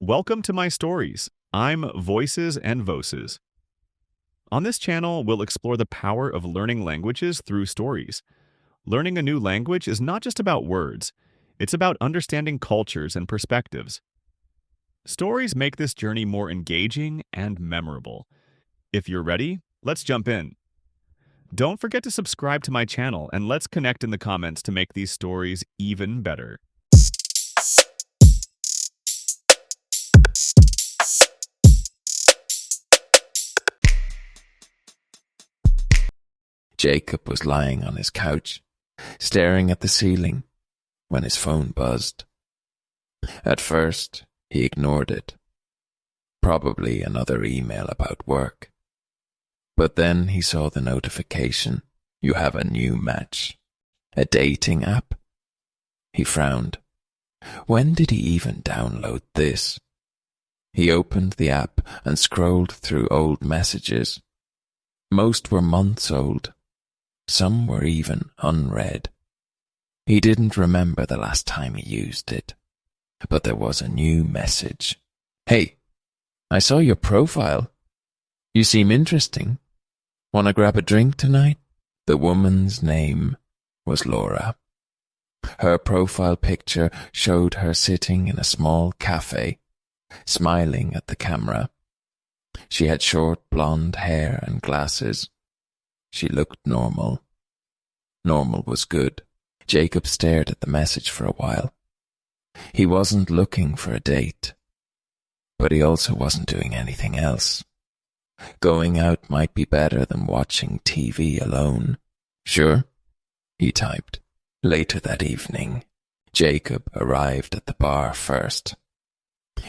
Welcome to my stories. I'm Voices and Voses. On this channel, we'll explore the power of learning languages through stories. Learning a new language is not just about words, it's about understanding cultures and perspectives. Stories make this journey more engaging and memorable. If you're ready, let's jump in. Don't forget to subscribe to my channel and let's connect in the comments to make these stories even better. Jacob was lying on his couch, staring at the ceiling, when his phone buzzed. At first, he ignored it. Probably another email about work. But then he saw the notification. You have a new match. A dating app? He frowned. When did he even download this? He opened the app and scrolled through old messages. Most were months old. Some were even unread. He didn't remember the last time he used it. But there was a new message. Hey, I saw your profile. You seem interesting. Want to grab a drink tonight? The woman's name was Laura. Her profile picture showed her sitting in a small café, smiling at the camera. She had short blonde hair and glasses. She looked normal. Normal was good. Jacob stared at the message for a while. He wasn't looking for a date, but he also wasn't doing anything else. Going out might be better than watching TV alone. Sure, he typed. Later that evening, Jacob arrived at the bar first.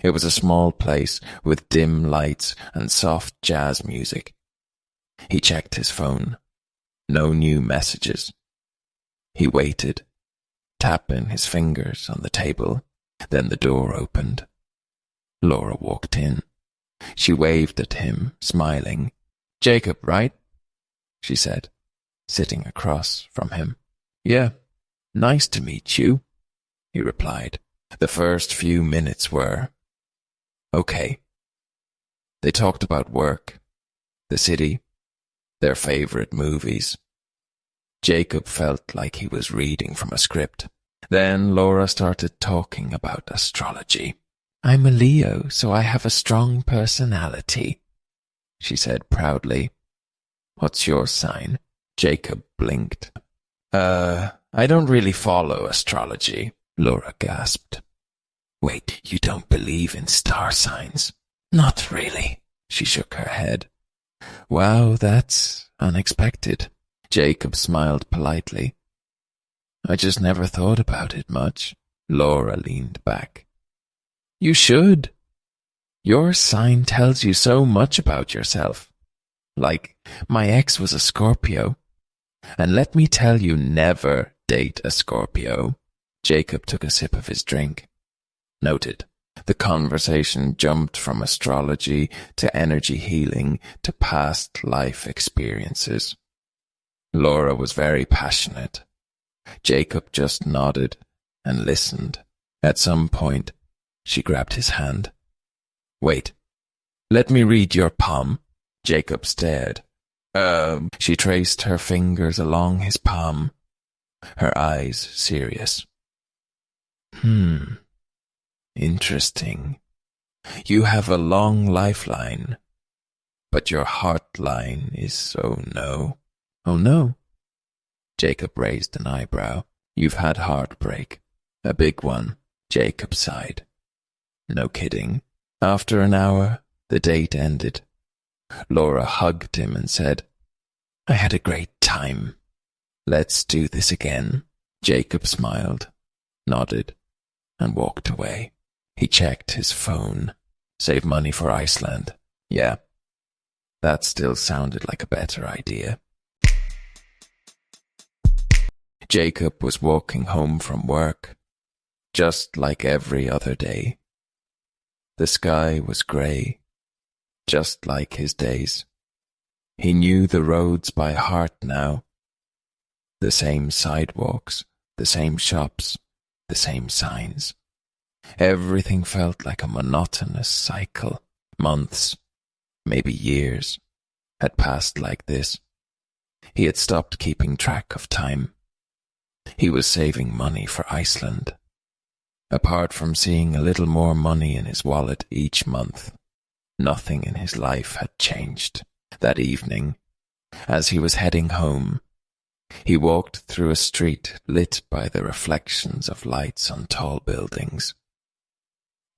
It was a small place with dim lights and soft jazz music. He checked his phone. No new messages. He waited, tapping his fingers on the table. Then the door opened. Laura walked in. She waved at him, smiling. Jacob, right? She said, sitting across from him. Yeah, nice to meet you, he replied. The first few minutes were okay. They talked about work, the city, their favorite movies. Jacob felt like he was reading from a script. Then Laura started talking about astrology. I'm a Leo, so I have a strong personality, she said proudly. What's your sign? Jacob blinked. I don't really follow astrology, Laura gasped. Wait, you don't believe in star signs? Not really, she shook her head. Wow, that's unexpected. Jacob smiled politely. I just never thought about it much. Laura leaned back. You should. Your sign tells you so much about yourself. Like, my ex was a Scorpio. And let me tell you, never date a Scorpio. Jacob took a sip of his drink. Noted. The conversation jumped from astrology to energy healing to past life experiences. Laura was very passionate. Jacob just nodded and listened. At some point, she grabbed his hand. Wait, let me read your palm. Jacob stared. She traced her fingers along his palm, her eyes serious. Interesting. You have a long lifeline, but your heart line is no. Oh no. Jacob raised an eyebrow. You've had heartbreak. A big one. Jacob sighed. No kidding. After an hour, the date ended. Laura hugged him and said, I had a great time. Let's do this again. Jacob smiled, nodded, and walked away. He checked his phone. Save money for Iceland. Yeah, that still sounded like a better idea. Jacob was walking home from work, just like every other day. The sky was grey, just like his days. He knew the roads by heart now. The same sidewalks, the same shops, the same signs. Everything felt like a monotonous cycle. Months, maybe years, had passed like this. He had stopped keeping track of time. He was saving money for Iceland. Apart from seeing a little more money in his wallet each month, nothing in his life had changed. That evening, as he was heading home, he walked through a street lit by the reflections of lights on tall buildings.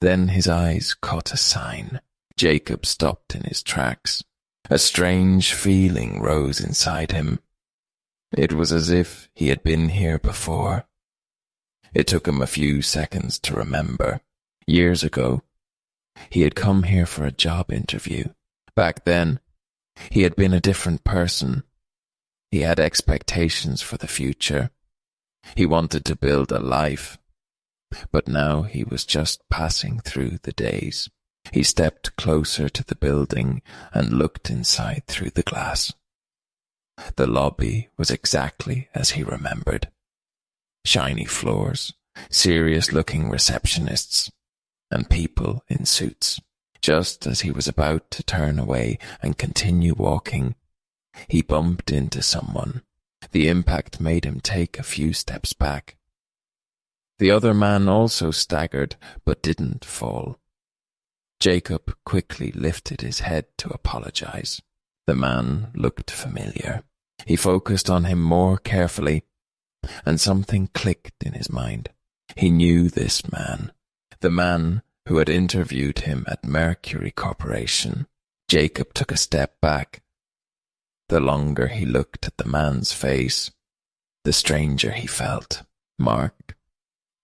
Then his eyes caught a sign. Jacob stopped in his tracks. A strange feeling rose inside him. It was as if he had been here before. It took him a few seconds to remember. Years ago, he had come here for a job interview. Back then, he had been a different person. He had expectations for the future. He wanted to build a life. But now he was just passing through the days. He stepped closer to the building and looked inside through the glass. The lobby was exactly as he remembered. Shiny floors, serious-looking receptionists, and people in suits. Just as he was about to turn away and continue walking, he bumped into someone. The impact made him take a few steps back. The other man also staggered, but didn't fall. Jacob quickly lifted his head to apologize. The man looked familiar. He focused on him more carefully, and something clicked in his mind. He knew this man, the man who had interviewed him at Mercury Corporation. Jacob took a step back. The longer he looked at the man's face, the stranger he felt. Mark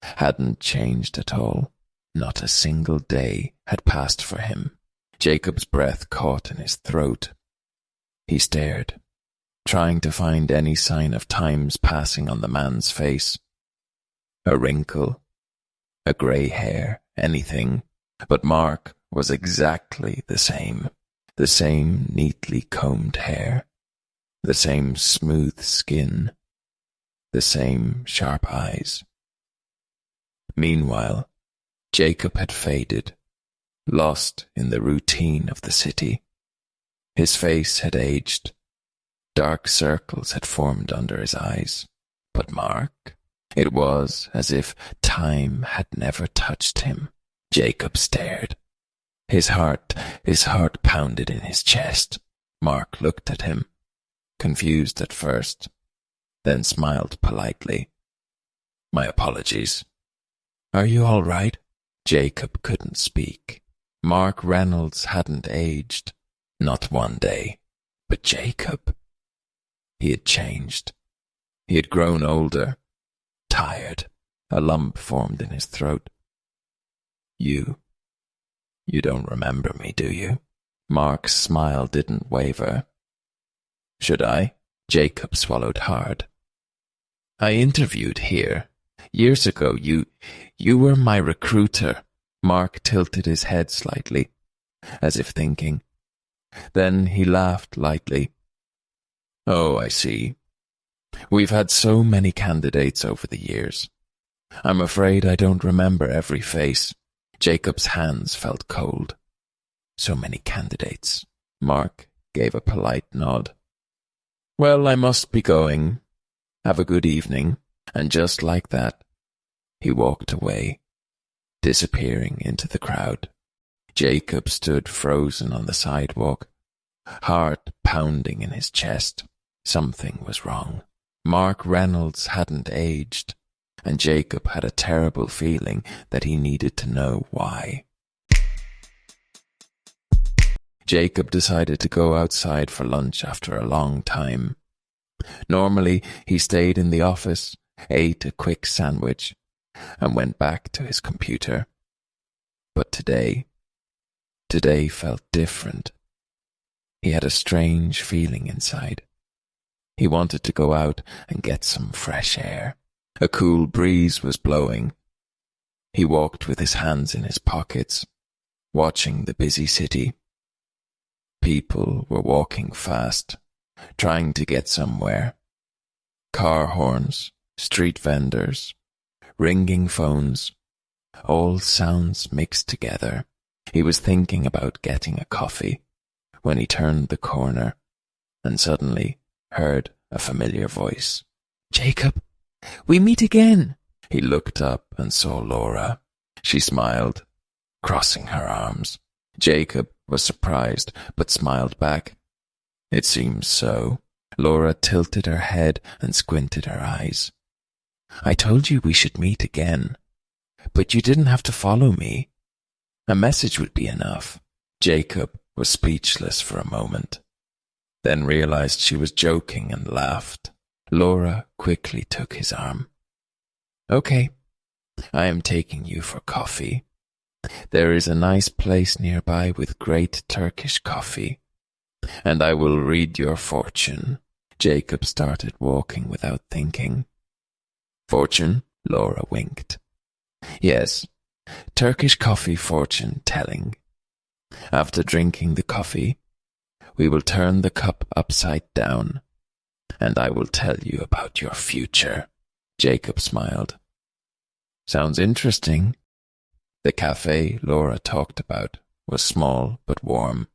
hadn't changed at all. Not a single day had passed for him. Jacob's breath caught in his throat. He stared, trying to find any sign of time's passing on the man's face. A wrinkle, a grey hair, anything. But Mark was exactly the same neatly combed hair, the same smooth skin, the same sharp eyes. Meanwhile, Jacob had faded, lost in the routine of the city. His face had aged. Dark circles had formed under his eyes. But Mark, it was as if time had never touched him. Jacob stared. His heart pounded in his chest. Mark looked at him, confused at first, then smiled politely. "My apologies. Are you all right?" Jacob couldn't speak. Mark Reynolds hadn't aged. Not one day. But Jacob, he had changed. He had grown older, tired. A lump formed in his throat. You don't remember me, do you?" Mark's smile didn't waver. "Should I?" Jacob swallowed hard. "I interviewed here. Years ago, you were my recruiter." Mark tilted his head slightly, as if thinking. Then he laughed lightly. "Oh, I see. We've had so many candidates over the years. I'm afraid I don't remember every face." Jacob's hands felt cold. "So many candidates." Mark gave a polite nod. "Well, I must be going. Have a good evening." And just like that, he walked away, disappearing into the crowd. Jacob stood frozen on the sidewalk, heart pounding in his chest. Something was wrong. Mark Reynolds hadn't aged, and Jacob had a terrible feeling that he needed to know why. Jacob decided to go outside for lunch after a long time. Normally, he stayed in the office, ate a quick sandwich, and went back to his computer. But today felt different. He had a strange feeling inside. He wanted to go out and get some fresh air. A cool breeze was blowing. He walked with his hands in his pockets, watching the busy city. People were walking fast, trying to get somewhere. Car horns, street vendors, ringing phones. all sounds mixed together. He was thinking about getting a coffee when he turned the corner and suddenly heard a familiar voice. "Jacob, we meet again." He looked up and saw Laura. She smiled, crossing her arms. Jacob was surprised, but smiled back. "It seems so." Laura tilted her head and squinted her eyes. "I told you we should meet again, but you didn't have to follow me. A message would be enough." Jacob was speechless for a moment, then realized she was joking and laughed. Laura quickly took his arm. "Okay, I am taking you for coffee. There is a nice place nearby with great Turkish coffee, and I will read your fortune." Jacob started walking without thinking. "Fortune?" Laura winked. "Yes, Turkish coffee fortune telling. After drinking the coffee, we will turn the cup upside down, and I will tell you about your future." Jacob smiled. "Sounds interesting." The café Laura talked about was small but warm.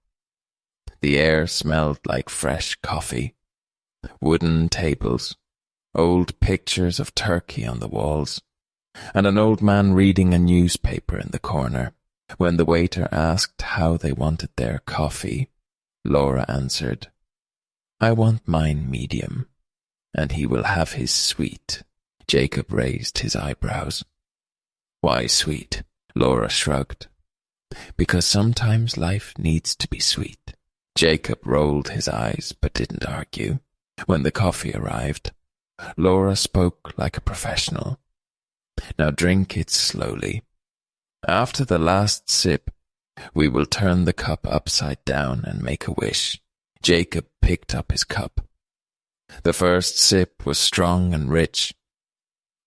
The air smelled like fresh coffee. Wooden tables, old pictures of Turkey on the walls, and an old man reading a newspaper in the corner. When the waiter asked how they wanted their coffee, Laura answered, "I want mine medium, and he will have his sweet." Jacob raised his eyebrows. "Why sweet?" Laura shrugged. "Because sometimes life needs to be sweet." Jacob rolled his eyes but didn't argue. When the coffee arrived, Laura spoke like a professional. "Now drink it slowly. After the last sip, we will turn the cup upside down and make a wish." Jacob picked up his cup. The first sip was strong and rich.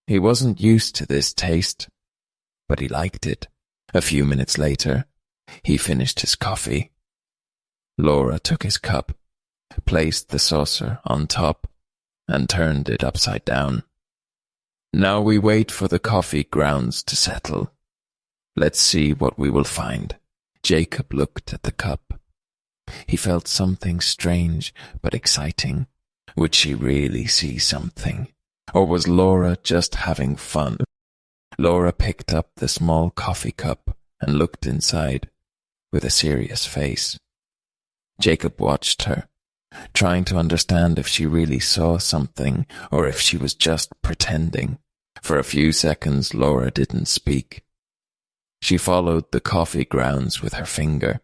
He wasn't used to this taste, but he liked it. A few minutes later, he finished his coffee. Laura took his cup, placed the saucer on top, and turned it upside down. "Now we wait for the coffee grounds to settle. Let's see what we will find." Jacob looked at the cup. He felt something strange but exciting. Would she really see something? Or was Laura just having fun? Laura picked up the small coffee cup and looked inside with a serious face. Jacob watched her, trying to understand if she really saw something or if she was just pretending. For a few seconds, Laura didn't speak. She followed the coffee grounds with her finger,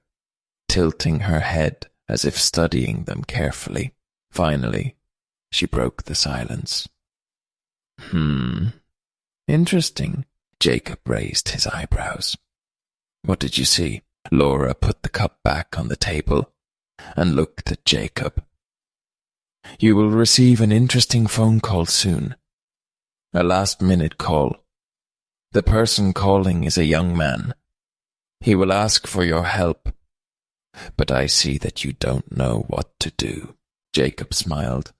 tilting her head as if studying them carefully. Finally, she broke the silence. Interesting." Jacob raised his eyebrows. "What did you see?" Laura put the cup back on the table and looked at Jacob. "You will receive an interesting phone call soon. A last-minute call. The person calling is a young man. He will ask for your help. But I see that you don't know what to do." Jacob smiled,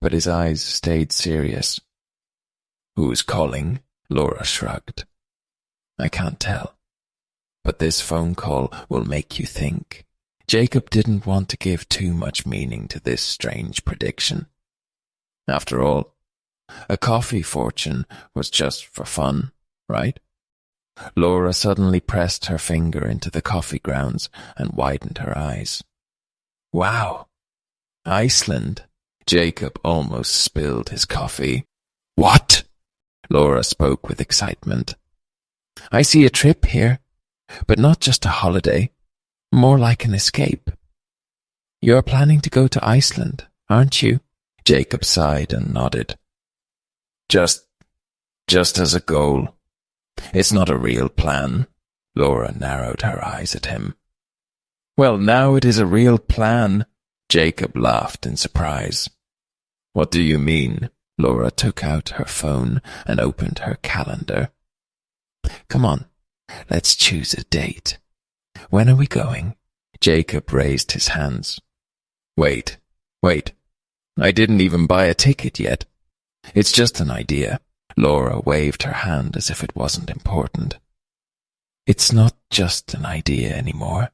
but his eyes stayed serious. "Who's calling?" Laura shrugged. "I can't tell. But this phone call will make you think." Jacob didn't want to give too much meaning to this strange prediction. After all, a coffee fortune was just for fun, right? Laura suddenly pressed her finger into the coffee grounds and widened her eyes. "Wow! Iceland!" Jacob almost spilled his coffee. "What?" Laura spoke with excitement. "I see a trip here, but not just a holiday, more like an escape. You're planning to go to Iceland, aren't you?" Jacob sighed and nodded. Just as a goal. It's not a real plan." Laura narrowed her eyes at him. "Well, now it is a real plan." Jacob laughed in surprise. "What do you mean?" Laura took out her phone and opened her calendar. "Come on, let's choose a date. When are we going?" Jacob raised his hands. Wait. I didn't even buy a ticket yet. It's just an idea." Laura waved her hand as if it wasn't important. It's not just an idea anymore.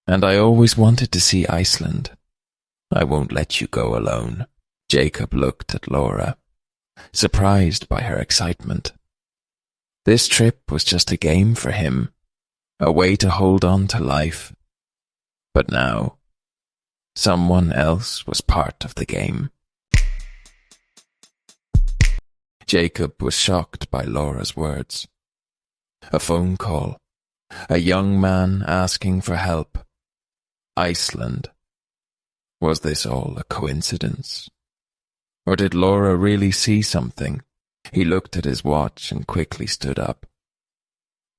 And I always wanted to see Iceland. I won't let you go alone. Jacob looked at Laura, surprised by her excitement. This trip was just a game for him, a way to hold on to life. But now, someone else was part of the game. Jacob was shocked by Laura's words. A phone call. A young man asking for help. Iceland. Was this all a coincidence? Or did Laura really see something? He looked at his watch and quickly stood up.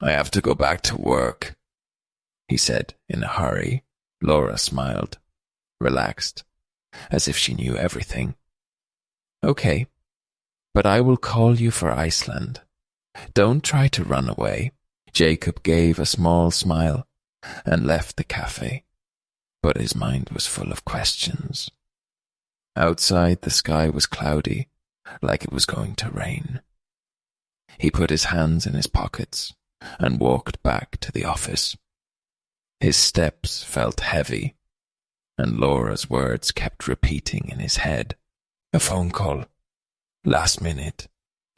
I have to go back to work, he said in a hurry. Laura smiled, relaxed, as if she knew everything. Okay, but I will call you for Iceland. Don't try to run away. Jacob gave a small smile and left the cafe, but his mind was full of questions. Outside, the sky was cloudy, like it was going to rain. He put his hands in his pockets and walked back to the office. His steps felt heavy, and Laura's words kept repeating in his head. A phone call. Last minute.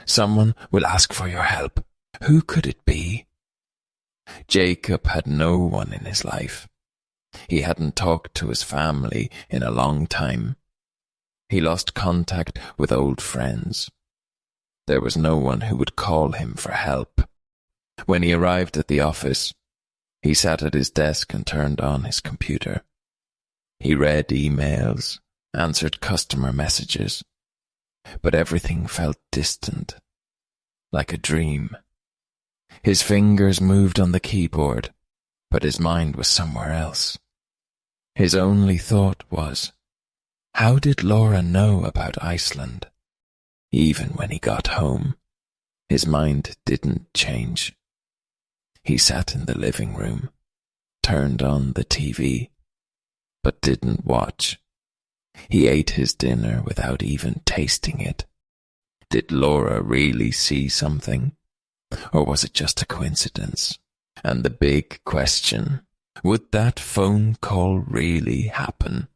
Someone will ask for your help. Who could it be? Jacob had no one in his life. He hadn't talked to his family in a long time. He lost contact with old friends. There was no one who would call him for help. When he arrived at the office, he sat at his desk and turned on his computer. He read emails, answered customer messages, but everything felt distant, like a dream. His fingers moved on the keyboard, but his mind was somewhere else. His only thought was, how did Laura know about Iceland? Even when he got home, his mind didn't change. He sat in the living room, turned on the TV, but didn't watch. He ate his dinner without even tasting it. Did Laura really see something? Or was it just a coincidence? And the big question, would that phone call really happen?